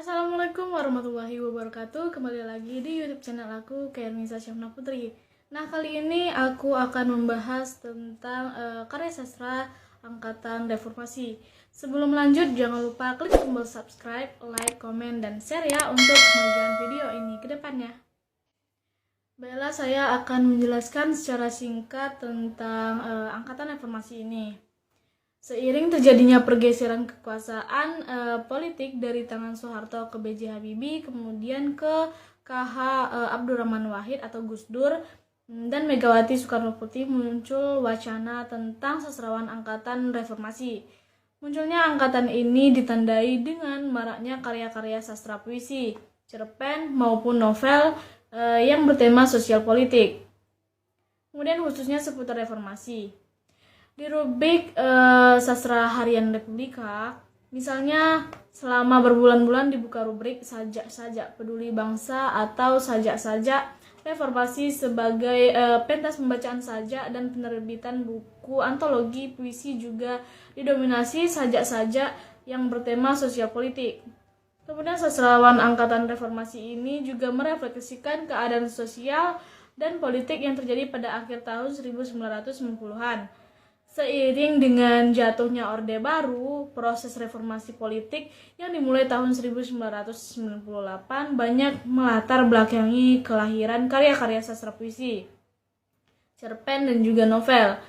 Assalamualaikum warahmatullahi wabarakatuh. Kembali lagi di YouTube channel aku, Kairnisa Syafna Putri. Nah, kali ini aku akan membahas tentang karya sastra angkatan reformasi. Sebelum lanjut, jangan lupa klik tombol subscribe, like, komen, dan share ya untuk kemajuan video ini ke depannya. Baiklah, saya akan menjelaskan secara singkat tentang angkatan reformasi ini. Seiring terjadinya pergeseran kekuasaan politik dari tangan Soeharto ke B.J. Habibie, kemudian ke K.H. Abdurrahman Wahid atau Gus Dur, dan Megawati Soekarno Putri, muncul wacana tentang sastrawan angkatan reformasi. Munculnya angkatan ini ditandai dengan maraknya karya-karya sastra puisi, cerpen maupun novel yang bertema sosial politik. Kemudian khususnya seputar reformasi. Di rubrik sastra harian Republika, misalnya selama berbulan-bulan dibuka rubrik sajak-sajak peduli bangsa atau sajak-sajak reformasi sebagai pentas pembacaan sajak dan penerbitan buku antologi puisi juga didominasi sajak-sajak yang bertema sosial politik. Kemudian sastrawan angkatan reformasi ini juga merefleksikan keadaan sosial dan politik yang terjadi pada akhir tahun 1990-an. Seiring dengan jatuhnya Orde Baru, proses reformasi politik yang dimulai tahun 1998 banyak melatar belakangi kelahiran karya-karya sastra puisi, cerpen, dan juga novel.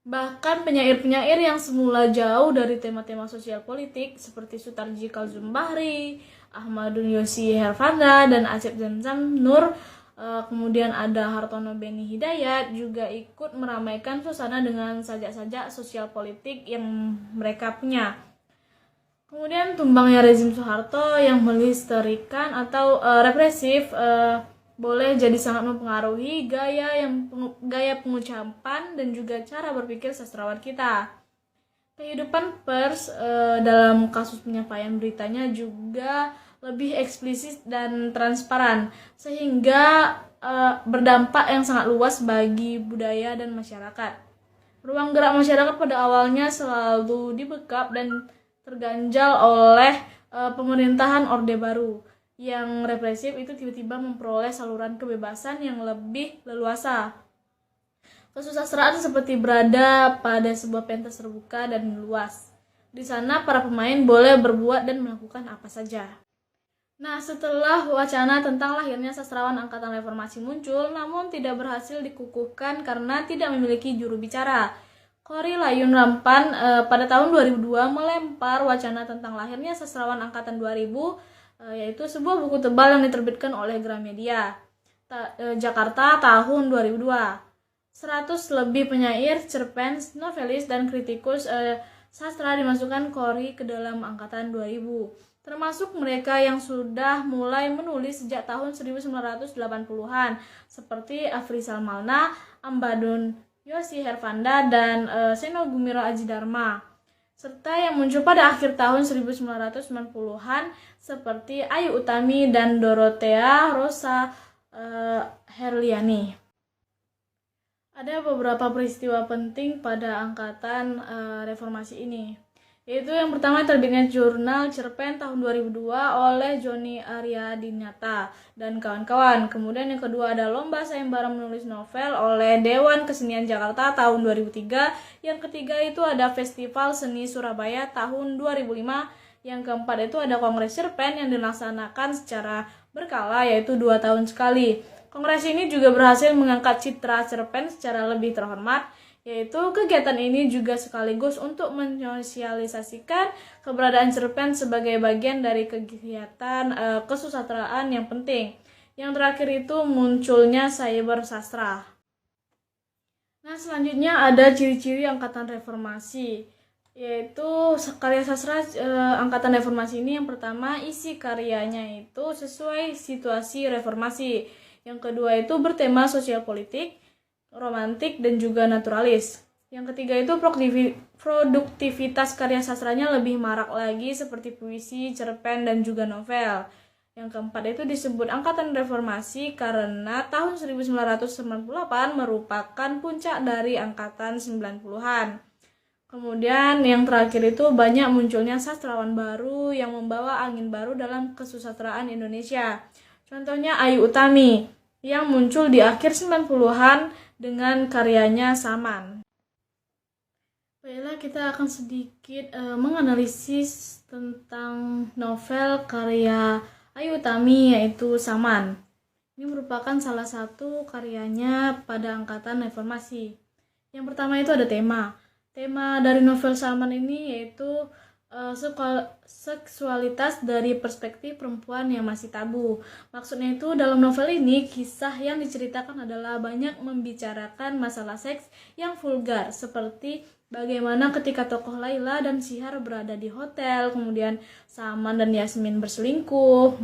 Bahkan penyair-penyair yang semula jauh dari tema-tema sosial politik seperti Sutarji Kazum Bahri, Ahmadun Yosi Herfanda, dan Asep Zamzam Nur, kemudian ada Hartono Beni Hidayat juga ikut meramaikan suasana dengan sajak-sajak sosial politik yang mereka punya. Kemudian tumbangnya rezim Soeharto yang menghistarikan atau represif boleh jadi sangat mempengaruhi gaya pengucapan dan juga cara berpikir sastrawan kita. Kehidupan pers dalam kasus penyampaian beritanya juga lebih eksplisit dan transparan, sehingga berdampak yang sangat luas bagi budaya dan masyarakat. Ruang gerak masyarakat pada awalnya selalu dibekap dan terganjal oleh pemerintahan Orde Baru yang represif itu tiba-tiba memperoleh saluran kebebasan yang lebih leluasa. Kesusastraan seperti berada pada sebuah pentas terbuka dan luas. Di sana para pemain boleh berbuat dan melakukan apa saja. Nah, setelah wacana tentang lahirnya sastrawan angkatan reformasi muncul, namun tidak berhasil dikukuhkan karena tidak memiliki juru bicara. Kori Layun Rampan pada tahun 2002 melempar wacana tentang lahirnya sastrawan angkatan 2000, yaitu sebuah buku tebal yang diterbitkan oleh Gramedia, Jakarta tahun 2002. 100 lebih penyair, cerpen, novelis, dan kritikus sastra dimasukkan Kori ke dalam angkatan 2000. Termasuk mereka yang sudah mulai menulis sejak tahun 1980-an seperti Afrizal Malna, Ahmadun Yosi Herfanda, dan Seno Gumiro Aji Dharma, serta yang muncul pada akhir tahun 1990-an seperti Ayu Utami dan Dorothea Rosa Herliani. Ada beberapa peristiwa penting pada angkatan reformasi ini, yaitu yang pertama terbitnya jurnal cerpen tahun 2002 oleh Joni Aryadinata dan kawan-kawan. Kemudian yang kedua ada lomba sayembara menulis novel oleh Dewan Kesenian Jakarta tahun 2003. Yang ketiga itu ada Festival Seni Surabaya tahun 2005. Yang keempat itu ada kongres cerpen yang dilaksanakan secara berkala, yaitu 2 tahun sekali. Kongres ini juga berhasil mengangkat citra cerpen secara lebih terhormat, yaitu kegiatan ini juga sekaligus untuk mensosialisasikan keberadaan cerpen sebagai bagian dari kegiatan kesusastraan yang penting. Yang terakhir itu munculnya cyber sastra. Nah, selanjutnya ada ciri-ciri angkatan reformasi, yaitu karya sastra angkatan reformasi ini. Yang pertama, isi karyanya itu sesuai situasi reformasi. Yang kedua itu bertema sosial politik, romantik, dan juga naturalis. Yang ketiga itu produktivitas karya sastranya lebih marak lagi seperti puisi, cerpen, dan juga novel. Yang keempat itu disebut angkatan reformasi karena tahun 1998 merupakan puncak dari angkatan 90-an. Kemudian yang terakhir itu banyak munculnya sastrawan baru yang membawa angin baru dalam kesusastraan Indonesia. Contohnya Ayu Utami yang muncul di akhir 90-an dengan karyanya Saman. Baiklah, kita akan sedikit menganalisis tentang novel karya Ayu Utami yaitu Saman. Ini merupakan salah satu karyanya pada angkatan reformasi. Yang pertama itu ada tema. Tema dari novel Saman ini yaitu seksualitas dari perspektif perempuan yang masih tabu. Maksudnya itu dalam novel ini kisah yang diceritakan adalah banyak membicarakan masalah seks yang vulgar seperti bagaimana ketika tokoh Laila dan Sihar berada di hotel, kemudian Saman dan Yasmin berselingkuh.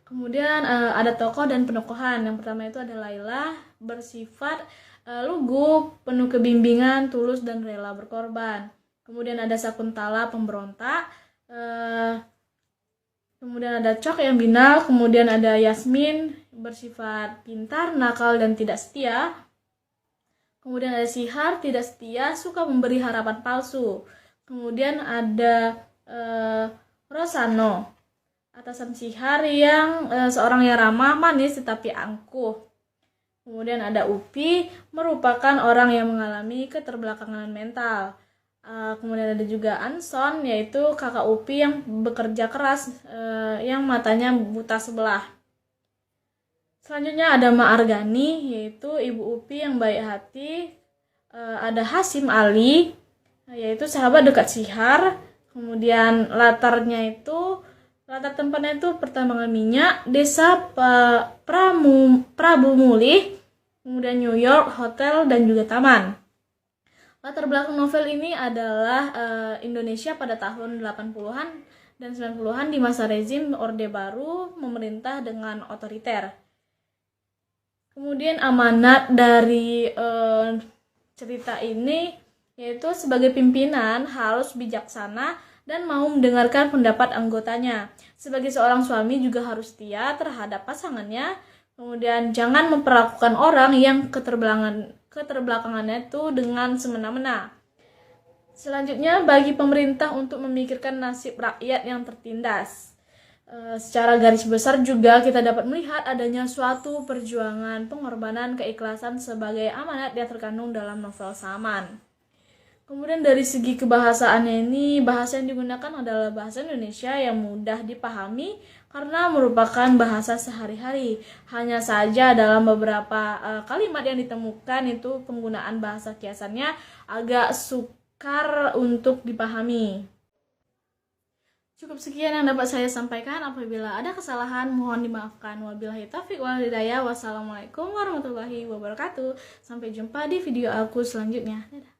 Kemudian ada tokoh dan penokohan. Yang pertama itu ada Laila bersifat lugu, penuh kebimbingan, tulus dan rela berkorban. Kemudian ada Sakuntala pemberontak. Kemudian ada Cok yang binal. Kemudian ada Yasmin bersifat pintar, nakal dan tidak setia. Kemudian ada Sihar tidak setia, suka memberi harapan palsu. Kemudian ada Rosano, atasan Sihar yang seorang yang ramah, manis tetapi angkuh. Kemudian ada Upi, merupakan orang yang mengalami keterbelakangan mental. Kemudian ada juga Anson, yaitu kakak Upi yang bekerja keras, yang matanya buta sebelah. Selanjutnya ada Ma Argani, yaitu ibu Upi yang baik hati. Ada Hasim Ali, yaitu sahabat dekat Sihar. Kemudian latar tempatnya itu pertambangan minyak, desa Prabu Mulih, kemudian New York, hotel, dan juga taman. Latar belakang novel ini adalah Indonesia pada tahun 80-an dan 90-an di masa rezim Orde Baru memerintah dengan otoriter. Kemudian amanat dari cerita ini yaitu sebagai pimpinan harus bijaksana dan mau mendengarkan pendapat anggotanya. Sebagai seorang suami juga harus setia terhadap pasangannya. Kemudian jangan memperlakukan orang yang keterbelakangannya itu dengan semena-mena. Selanjutnya bagi pemerintah untuk memikirkan nasib rakyat yang tertindas. Secara garis besar juga kita dapat melihat adanya suatu perjuangan, pengorbanan, keikhlasan sebagai amanat yang terkandung dalam novel Saman. Kemudian dari segi kebahasaannya ini, bahasa yang digunakan adalah bahasa Indonesia yang mudah dipahami karena merupakan bahasa sehari-hari. Hanya saja dalam beberapa kalimat yang ditemukan itu penggunaan bahasa kiasannya agak sukar untuk dipahami. Cukup sekian yang dapat saya sampaikan. Apabila ada kesalahan mohon dimaafkan. Wabillahi taufiq wal hidayah. Wassalamualaikum warahmatullahi wabarakatuh. Sampai jumpa di video aku selanjutnya. Dadah.